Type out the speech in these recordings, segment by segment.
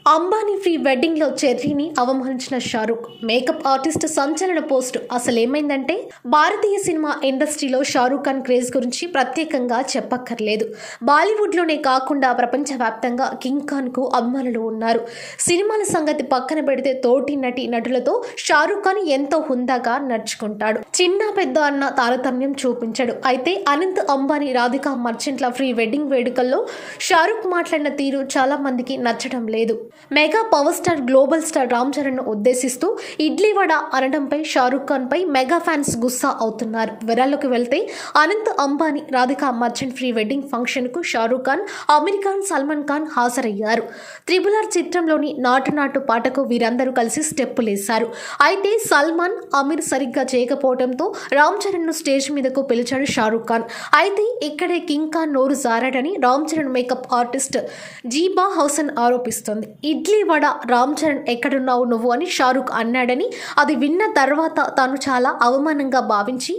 Ambani pre wedding లో చెర్రీని అవమానించిన Shahrukh. Makeup artist సంచలన పోస్ట్. అసలేమైందంటే భారతీయ సినిమా ఇండస్ట్రీలో షారూక్ ఖాన్ క్రేజ్ గురించి ప్రత్యేకంగా చెప్పక్కర్లేదు. బాలీవుడ్ లోనే కాకుండా ప్రపంచవ్యాప్తంగా కింగ్ ఖాన్ కు అభిమానులు ఉన్నారు. సినిమాల సంగతి పక్కన పెడితే తోటి నటులతో షారూక్ ఖాన్ ఎంతో హుందాగా నడుచుకుంటాడు. చిన్న పెద్ద అన్న తారతమ్యం చూపించాడు. అయితే అనంత్ అంబానీ రాధికా మర్చెంట్ల ప్రీ వెడ్డింగ్ వేడుకల్లో షారూక్ మాట్లాడిన తీరు చాలా మందికి నచ్చడం లేదు. Mega power star global star Ram Charan ను ఉద్దేశిస్తూ ఇడ్లీ వడ అనడంపై షారూక్ ఖాన్ పై మెగా ఫ్యాన్స్ గుస్సా అవుతున్నారు. వివరాల్లోకి వెళ్తే Anant Ambani Radhika merchant pre wedding function కు షారూక్ ఖాన్, అమీర్ ఖాన్, సల్మాన్ ఖాన్ హాజరయ్యారు. RRR చిత్రంలోని నాటు పాటకు వీరందరూ కలిసి స్టెప్పులేశారు. అయితే సల్మాన్, అమీర్ సరిగ్గా చేయకపోవడంతో రామ్ చరణ్ ను స్టేజ్ మీదకు పిలిచాడు షారూక్ ఖాన్. అయితే ఇక్కడే కింగ్ ఖాన్ నోరు జారాడని రామ్ చరణ్ మేకప్ ఆర్టిస్ట్ జీబా హసన్ ఆరోపిస్తోంది. ఇడ్లీ వడ రామ్ చరణ్ ఎక్కడున్నావు నువ్వు అని షారూక్ అన్నాడని, అది విన్న తర్వాత తాను చాలా అవమానంగా భావించి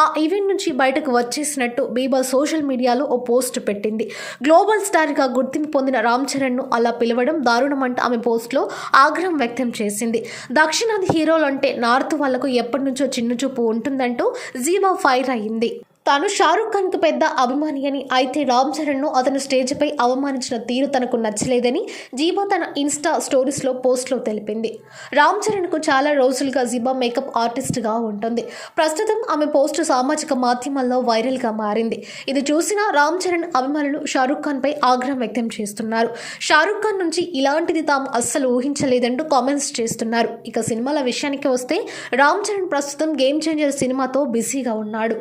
ఆ ఈవెంట్ నుంచి బయటకు వచ్చేసినట్టు బీబా సోషల్ మీడియాలో ఓ పోస్ట్ పెట్టింది. గ్లోబల్ స్టార్గా గుర్తింపు పొందిన రామ్ చరణ్ను అలా పిలవడం దారుణమంట ఆమె పోస్ట్లో ఆగ్రహం వ్యక్తం చేసింది. దక్షిణాది హీరోలంటే నార్త్ వాళ్లకు ఎప్పటి నుంచో చిన్నచూపు ఉంటుందంటూ జీబా ఫైర్ అయింది. తాను షారూక్ ఖాన్ కు పెద్ద అభిమాని అని, అయితే రామ్ చరణ్ ను అతను స్టేజ్ పై అవమానించిన తీరు తనకు నచ్చలేదని జీబా తన ఇన్స్టా స్టోరీస్ లో పోస్ట్ లో తెలిపింది. రామ్ చరణ్ కు చాలా రోజులుగా జీబా మేకప్ ఆర్టిస్ట్ గా ఉంటుంది. ప్రస్తుతం ఆమె పోస్ట్ సామాజిక మాధ్యమాల్లో వైరల్ గా మారింది. ఇది చూసిన రామ్ చరణ్ అభిమానులు షారూక్ ఖాన్ పై ఆగ్రహం వ్యక్తం చేస్తున్నారు. షారూక్ ఖాన్ నుంచి ఇలాంటిది తాము అస్సలు ఊహించలేదంటూ కామెంట్స్ చేస్తున్నారు. ఇక సినిమాల విషయానికి వస్తే రామ్ చరణ్ ప్రస్తుతం గేమ్ చేంజర్ సినిమాతో బిజీగా ఉన్నాడు.